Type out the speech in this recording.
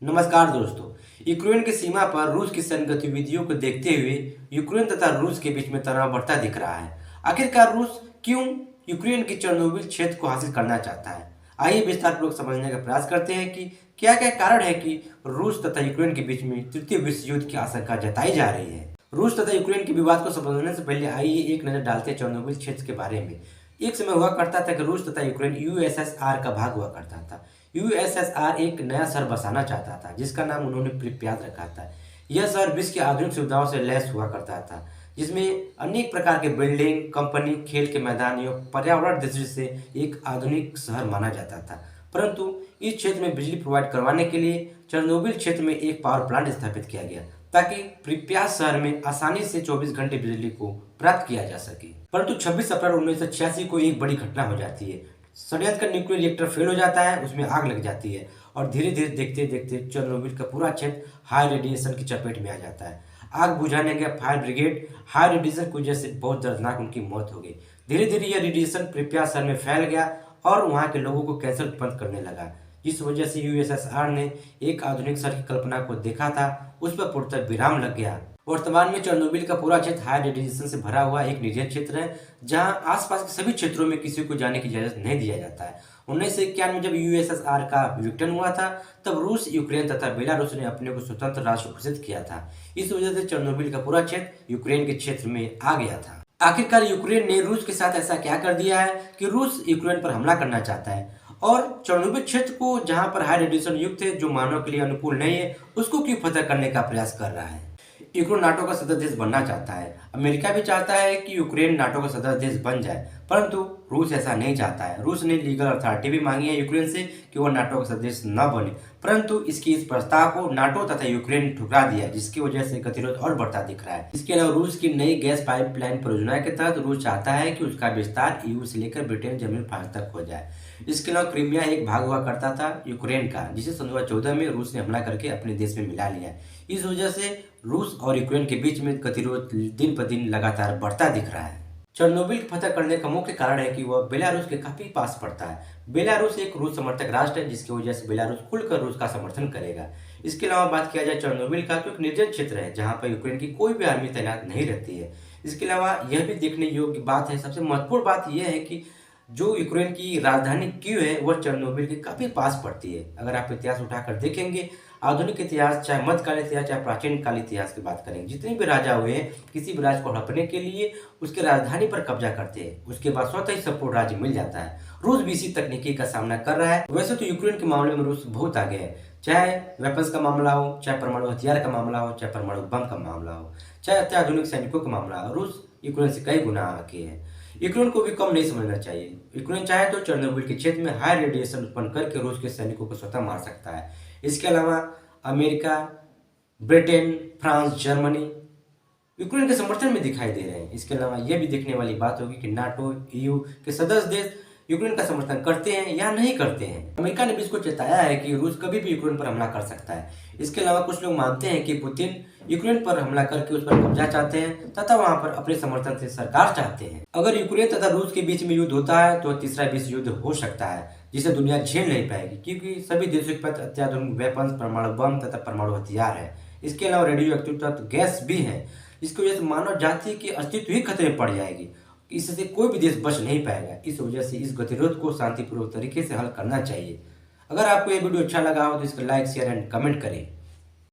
नमस्कार दोस्तों। यूक्रेन की सीमा पर रूस की सैन्य गतिविधियों को देखते हुए यूक्रेन तथा रूस के बीच में तनाव बढ़ता दिख रहा है। आखिरकार रूस क्यों यूक्रेन की चेरनोबिल क्षेत्र को हासिल करना चाहता है? आइए विस्तारपूर्वक समझने का प्रयास करते हैं कि क्या क्या कारण है कि रूस तथा यूक्रेन के बीच में तृतीय विश्व युद्ध की आशंका जताई जा रही है। रूस तथा यूक्रेन के विवाद को समझने से पहले आइए एक नजर डालते हैं चेरनोबिल क्षेत्र के बारे में। एक समय हुआ करता था कि रूस तथा यूक्रेन यूएसएसआर का भाग हुआ करता था। यूएसएसआर एक नया शहर बसाना चाहता था जिसका नाम उन्होंने प्रिप्यात रखा था। यह शहर विश्व की आधुनिक सुविधाओं से लैस हुआ करता था, जिसमें अनेक प्रकार के बिल्डिंग, कंपनी, खेल के मैदान एवं पर्यावरण दृष्टि से एक आधुनिक शहर माना जाता था। परंतु इस क्षेत्र में बिजली प्रोवाइड करवाने के लिए चेरनोबिल क्षेत्र में एक पावर प्लांट स्थापित किया गया ताकि प्रिप्यात शहर में आसानी से 24 घंटे बिजली को प्राप्त किया जा सके। परंतु 26 अप्रैल 1986 को एक बड़ी घटना हो जाती है। षड्यंत्र का न्यूक्लियर रिएक्टर फेल हो जाता है, उसमें आग लग जाती है और धीरे धीरे देखते देखते चेरनोबिल का पूरा क्षेत्र हाई रेडिएशन की चपेट में आ जाता है। आग बुझाने गया फायर ब्रिगेड हाई रेडिएशन की वजह से बहुत दर्दनाक उनकी मौत हो गई। धीरे धीरे यह रेडिएशन प्रिप्यात शहर में फैल गया और वहाँ के लोगों को कैंसर उत्पन्न करने लगा। जिस वजह से यूएसएसआर ने एक आधुनिक शहर की कल्पना को देखा था, उस पर पूर्णतः विराम लग गया। वर्तमान में चेरनोबिल का पूरा क्षेत्र हाई रेडिएशन से भरा हुआ एक निर्जन क्षेत्र है, जहां आसपास के सभी क्षेत्रों में किसी को जाने की इजाजत नहीं दिया जाता है। 1991 में जब यूएसएसआर का विघटन हुआ था, तब रूस, यूक्रेन तथा बेलारूस ने अपने को स्वतंत्र राष्ट्र घोषित किया था। इस वजह से चेरनोबिल का पूरा क्षेत्र यूक्रेन के क्षेत्र में आ गया था। आखिरकार यूक्रेन ने रूस के साथ ऐसा क्या कर दिया है कि रूस यूक्रेन पर हमला करना चाहता है और चेरनोबिल क्षेत्र को, जहां पर हाई रेडिएशन युक्त है, जो मानव के लिए अनुकूल नहीं है, उसको क्यों फतह करने का प्रयास कर रहा है? यूक्रेन नाटो का सदस्य देश बनना चाहता है। अमेरिका भी चाहता है कि यूक्रेन नाटो का सदस्य देश बन जाए, परंतु रूस ऐसा नहीं चाहता है। रूस ने लीगल अथॉरिटी भी मांगी है यूक्रेन से कि वह नाटो का सदस्य न बने, परंतु इसकी इस प्रस्ताव को नाटो तथा यूक्रेन ने ठुकरा दिया, जिसकी वजह से गतिरोध और बढ़ता दिख रहा है। इसके अलावा रूस की नई गैस पाइपलाइन परियोजना के तहत रूस चाहता है कि उसका विस्तार ईयू से लेकर ब्रिटेन, जर्मनी, फ्रांस तक हो जाए। इसके अलावा क्रीमिया एक भाग हुआ करता था यूक्रेन का, जिसे सन 2014 में रूस ने हमला करके अपने देश में मिला लिया। इस वजह से रूस और यूक्रेन के बीच में गतिरोध दिन पर दिन लगातार बढ़ता दिख रहा है। चेरनोबिल की फतह करने का मुख्य कारण है कि वह बेलारूस के काफी पास पड़ता है। बेलारूस एक रूस समर्थक राष्ट्र है, जिसकी वजह से बेलारूस खुलकर रूस का समर्थन करेगा। इसके अलावा बात किया जाए चेरनोबिल का, तो एक निर्जन क्षेत्र है जहां पर यूक्रेन की कोई भी आर्मी तैनात नहीं रहती है। इसके अलावा यह भी देखने योग्य बात है, सबसे महत्वपूर्ण बात यह है कि जो यूक्रेन की राजधानी कीव है, वह चेरनोबिल के काफी पास पड़ती है। अगर आप इतिहास उठाकर देखेंगे, आधुनिक इतिहास, चाहे मध्यकाल इतिहास, चाहे प्राचीन काल इतिहास की बात करेंगे, जितने भी राजा हुए हैं, किसी भी राज्य को हड़पने के लिए उसके राजधानी पर कब्जा करते हैं, उसके बाद स्वतः ही संपूर्ण राज्य मिल जाता है। रूस भी इसी तकनीकी का सामना कर रहा है। वैसे तो यूक्रेन के मामले में रूस बहुत आगे है, चाहे वेपन्स का मामला हो, चाहे परमाणु हथियार का मामला हो, चाहे परमाणु बम का मामला हो, चाहे अत्याधुनिक सैनिकों का मामला हो, रूस यूक्रेन से कई गुना आगे है। यूक्रेन को भी कम नहीं समझना चाहिए। यूक्रेन चाहे तो चेरनोबिल के क्षेत्र में हाई रेडिएशन उत्पन्न करके रूस के सैनिकों को स्वतः मार सकता है। इसके अलावा America, Britain, France, Germany Ukraine के समर्थन में दिखाई दे रहे हैं। इसके अलावा यह भी देखने वाली बात होगी कि नाटो, ईयू के सदस्य देश यूक्रेन का समर्थन करते हैं या नहीं करते हैं। अमेरिका ने भी इसको चेताया है कि रूस कभी भी यूक्रेन पर हमला कर सकता है। इसके अलावा कुछ लोग मानते हैं कि पुतिन यूक्रेन पर हमला करके उस पर कब्जा चाहते हैं तथा वहां पर अपने समर्थन से सरकार चाहते हैं। अगर यूक्रेन तथा रूस के बीच में युद्ध होता है तो तीसरा विश्व युद्ध हो सकता है, जिसे दुनिया झेल नहीं पाएगी, क्योंकि सभी देशों के पास अत्याधुनिक वेपन्स, परमाणु बम तथा परमाणु हथियार है। इसके अलावा रेडियो एक्टिव गैस भी है, जिसकी वजह से मानव जाति की अस्तित्व ही खतरे में पड़ जाएगी। इससे कोई भी देश बच नहीं पाएगा। इस वजह से इस गतिरोध को शांतिपूर्वक तरीके से हल करना चाहिए। अगर आपको ये वीडियो अच्छा लगा हो तो इसको लाइक, शेयर एंड कमेंट करें।